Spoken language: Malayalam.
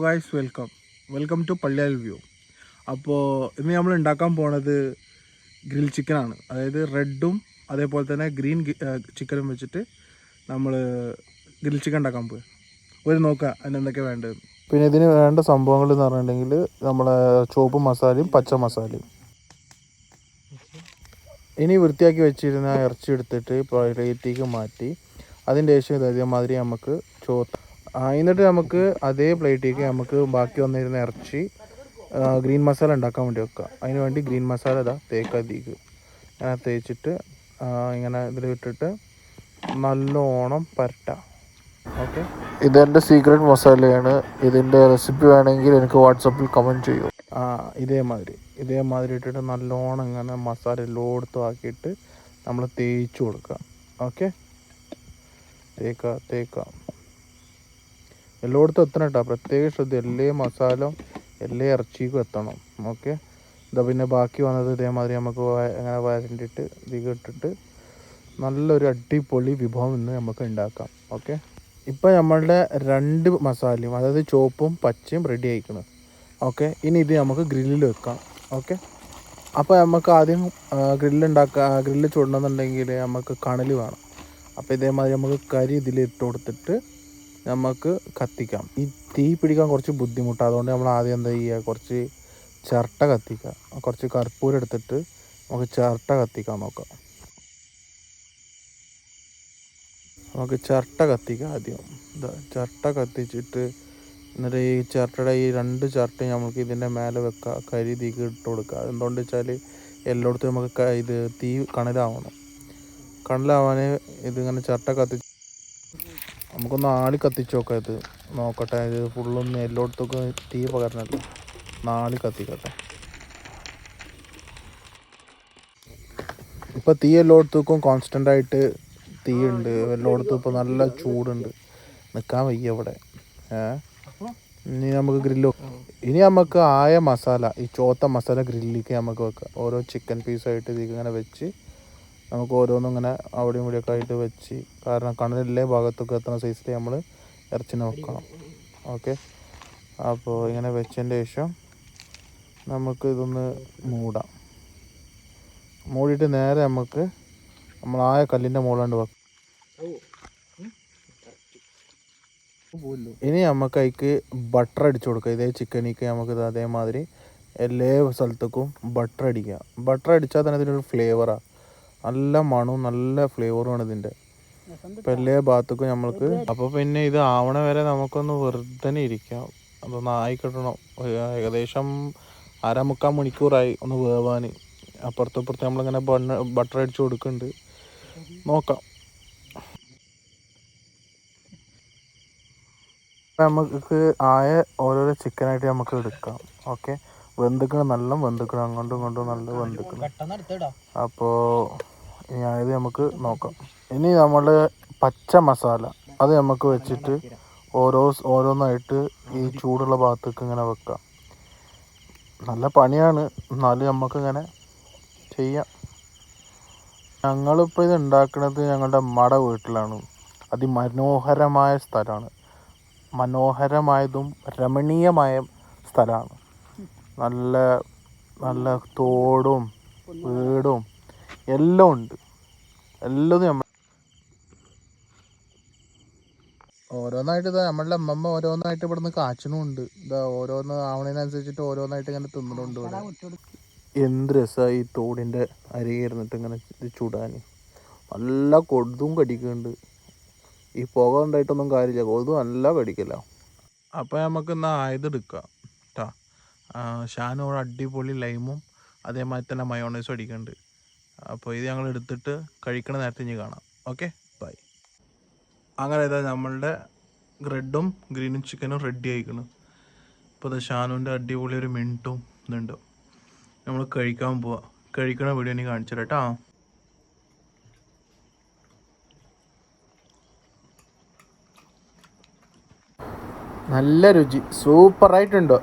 അപ്പോൾ guys welcome to Palliyal view. അപ്പോൾ ഇന്ന് നമ്മൾ ഉണ്ടാക്കാൻ പോണത് ഗ്രിൽ ചിക്കനാണ്. അതായത് റെഡും അതേപോലെ തന്നെ ഗ്രീൻ ചിക്കനും വെച്ചിട്ട് നമ്മൾ ഗ്രിൽ ചിക്കൻ ഉണ്ടാക്കാൻ പോയി ഒരു നോക്കുക അതിനെന്തൊക്കെ വേണ്ടത്. പിന്നെ ഇതിന് വേണ്ട സംഭവങ്ങൾ എന്ന് പറഞ്ഞിട്ടുണ്ടെങ്കിൽ നമ്മളെ ചുവപ്പ് മസാലയും പച്ച മസാലയും. ഇനി വൃത്തിയാക്കി വെച്ചിരുന്ന ഇറച്ചി എടുത്തിട്ട് പ്ലേറ്റിലേക്ക് മാറ്റി അതിൻ്റെ ശേഷം ഇതേമാതിരി നമുക്ക് എന്നിട്ട് നമുക്ക് അതേ പ്ലേറ്റിലേക്ക് നമുക്ക് ബാക്കി വന്നിരുന്ന ഇറച്ചി ഗ്രീൻ മസാല ഉണ്ടാക്കാൻ വേണ്ടി വെക്കുക. അതിന് വേണ്ടി ഗ്രീൻ മസാല തേക്കധികം ഇങ്ങനെ തേച്ചിട്ട് ഇങ്ങനെ ഇതിലിട്ടിട്ട് നല്ലോണം പരട്ടാം. ഓക്കെ, ഇതെൻ്റെ സീക്രട്ട് മസാലയാണ്. ഇതിൻ്റെ റെസിപ്പി വേണമെങ്കിൽ എനിക്ക് വാട്സപ്പിൽ കമൻറ്റ് ചെയ്യൂ. ഇതേമാതിരി ഇട്ടിട്ട് നല്ലോണം ഇങ്ങനെ മസാല എല്ലായിടത്തും ആക്കിയിട്ട് നമ്മൾ തേച്ച് കൊടുക്കുക. ഓക്കെ, തേക്കാം എല്ലായിടത്തും എത്തണം കേട്ടോ. പ്രത്യേക ശ്രദ്ധ, എല്ലാ മസാല എല്ലാ ഇറച്ചിക്കും എത്തണം. ഓക്കെ, ഇതാ പിന്നെ ബാക്കി വന്നത് ഇതേമാതിരി നമുക്ക് അങ്ങനെ വരണ്ടിട്ട് ഇതിലേക്ക് ഇട്ടിട്ട് നല്ലൊരു അടിപൊളി വിഭവം ഇന്ന് നമുക്ക് ഉണ്ടാക്കാം. ഓക്കെ, ഇപ്പം നമ്മളുടെ രണ്ട് മസാലയും അതായത് ചുവപ്പും പച്ചയും റെഡി ആയിക്കണം. ഓക്കെ, ഇനി ഇത് നമുക്ക് ഗ്രില്ലിൽ വെക്കാം. ഓക്കെ, അപ്പോൾ നമുക്ക് ആദ്യം ഗ്രില്ല് ചുടണമെന്നുണ്ടെങ്കിൽ നമുക്ക് കണൽ വേണം. അപ്പോൾ ഇതേമാതിരി നമുക്ക് കരി ഇതിലിട്ട് കൊടുത്തിട്ട് നമുക്ക് കത്തിക്കാം. ഈ തീ പിടിക്കാൻ കുറച്ച് ബുദ്ധിമുട്ടാണ്. അതുകൊണ്ട് നമ്മൾ ആദ്യം എന്താ ചെയ്യുക, കുറച്ച് ചിരട്ട കത്തിക്കുക. കുറച്ച് കർപ്പൂരം എടുത്തിട്ട് നമുക്ക് ചിരട്ട കത്തിക്കാൻ നോക്കാം. നമുക്ക് ചിരട്ട കത്തിക്കാം ആദ്യം. ചിരട്ട കത്തിച്ചിട്ട് എന്നിട്ട് ഈ ചിരട്ടയുടെ ഈ രണ്ട് ചിരട്ട നമുക്ക് ഇതിൻ്റെ മേലെ വെക്കുക. കരി തീക്ക് ഇട്ട് കൊടുക്കുക. എന്തുകൊണ്ട് വെച്ചാൽ എല്ലായിടത്തും നമുക്ക് ഇത് തീ കണലാവണം. കണലാവാൻ ഇതിങ്ങനെ ചിരട്ട കത്തിച്ച് നമുക്കൊന്ന് ആളി കത്തിച്ച് നോക്കാം. ഇത് നോക്കട്ടെ, ഇത് ഫുള്ളൊന്ന് എല്ലായിടത്തൊക്കെ തീ പകരണല്ലോ. നാളി കത്തിക്കട്ടെ. ഇപ്പം തീ എല്ലായിടത്തേക്കും കോൺസ്റ്റൻ്റായിട്ട് തീ ഉണ്ട്. എല്ലായിടത്തും ഇപ്പോൾ നല്ല ചൂടുണ്ട്, നിൽക്കാൻ വയ്യ ഇവിടെ. ഇനി നമുക്ക് ഇനി നമുക്ക് ആയ മസാല, ഈ ചോത്ത മസാല ഗ്രില്ലിലേക്ക് നമുക്ക് വെക്കാം. ഓരോ ചിക്കൻ പീസായിട്ട് ഇതിലേക്ക് ഇങ്ങനെ വെച്ച് നമുക്ക് ഓരോന്നും ഇങ്ങനെ അവിടെയും ഇവിടെയൊക്കെ ആയിട്ട് വെച്ച്, കാരണം കണ്ണിലെ ഭാഗത്തൊക്കെ എത്തുന്ന സൈസിൽ നമ്മൾ ഇറച്ചിനെ വെക്കണം. ഓക്കെ, അപ്പോൾ ഇങ്ങനെ വെച്ചതിൻ്റെ ശേഷം നമുക്ക് ഇതൊന്ന് മൂടാം. മൂടിയിട്ട് നേരെ നമുക്ക് നമ്മളായ കല്ലിൻ്റെ മുകളിലാണ്ട് വെക്കാം. ഇനി നമുക്ക് അതിക്ക് ബട്ടർ അടിച്ചു കൊടുക്കുക. ഇതേ ചിക്കനിക്ക് നമുക്ക് അതേമാതിരി എല്ലാ സ്ഥലത്തേക്കും ബട്ടർ അടിക്കുക. ബട്ടർ അടിച്ചാൽ തന്നെ ഇതിനൊരു ഫ്ലേവറാണ്, നല്ല മണവും നല്ല ഫ്ലേവറുമാണ് ഇതിൻ്റെ. ഇപ്പം എല്ലാ ഭാഗത്തേക്കും നമ്മൾക്ക്. അപ്പോൾ പിന്നെ ഇത് ആവണ വരെ നമുക്കൊന്ന് വെറുതെ ഇരിക്കാം. അതൊന്ന് ആയി കിട്ടണം. ഏകദേശം 1/4 മണിക്കൂറായി ഒന്ന് വേവാൻ. അപ്പുറത്തും ഇപ്പുറത്ത് നമ്മളിങ്ങനെ ബട്ടർ അടിച്ച് കൊടുക്കുന്നുണ്ട്. നോക്കാം. നമുക്ക് ആയ ഓരോരോ ചിക്കനായിട്ട് നമുക്ക് എടുക്കാം. ഓക്കെ, നല്ല വെന്തിക്കണം, അങ്ങോട്ടും ഇങ്ങോട്ടും നല്ല വെന്തിക്കണം. അപ്പോൾ ഇത് നമുക്ക് നോക്കാം. ഇനി നമ്മൾ പച്ച മസാല അത് നമുക്ക് വെച്ചിട്ട് ഓരോന്നായിട്ട് ഈ ചൂടുള്ള ഭാഗത്തേക്ക് ഇങ്ങനെ വെക്കാം. നല്ല പണിയാണ്, എന്നാലും നമുക്കിങ്ങനെ ചെയ്യാം. ഞങ്ങളിപ്പോൾ ഇത് ഉണ്ടാക്കുന്നത് ഞങ്ങളുടെ അമ്മയുടെ വീട്ടിലാണ്. അതിമനോഹരമായ സ്ഥലമാണ്, മനോഹരമായതും രമണീയമായ സ്ഥലമാണ്. നല്ല നല്ല തോടും വീടും എല്ലാം ഉണ്ട്. എല്ലതും നമ്മൾ ഓരോന്നായിട്ട് നമ്മളുടെ അമ്മമ്മ ഓരോന്നായിട്ട് ഇവിടുന്ന് കാച്ചണുണ്ട്. ഓരോന്ന് ആവണതിനനുസരിച്ചിട്ട് ഓരോന്നായിട്ട് ഇങ്ങനെ തിന്നണുണ്ട് ഇവിടെ. എന്ത് രസമായി ഈ തോടിൻ്റെ അരികെ ഇരുന്നിട്ട് ഇങ്ങനെ ഇത് ചൂടാൻ. നല്ല കൊതും കടിക്കുന്നുണ്ട്. ഈ പുക ഉണ്ടായിട്ടൊന്നും കാര്യമില്ല, കൊതു നല്ല കടിക്കല. അപ്പോൾ നമുക്ക് എന്നാൽ ആയതെടുക്കാം കേട്ടോ. ഷാനോട് അടിപൊളി ലൈമും അതേമാതിരി തന്നെ മയോണൈസും അടിക്കുന്നുണ്ട്. അപ്പോൾ ഇത് ഞങ്ങൾ എടുത്തിട്ട് കഴിക്കണ നേരത്തെ ഇനി കാണാം. Okay, bye. അങ്ങനെ ഇതാ നമ്മളുടെ റെഡും ഗ്രീനും ചിക്കനും റെഡി ആയിക്കണം. ഇപ്പോൾ ഇത് ഷാനുവിൻ്റെ അടിപൊളി ഒരു മിനിറ്റും ഇതുണ്ട്. നമ്മൾ കഴിക്കാൻ പോവാം. കഴിക്കണ വീഡിയോ ഇനി കാണിച്ചു തരാം കേട്ടോ. നല്ല രുചി, സൂപ്പറായിട്ടുണ്ടോ?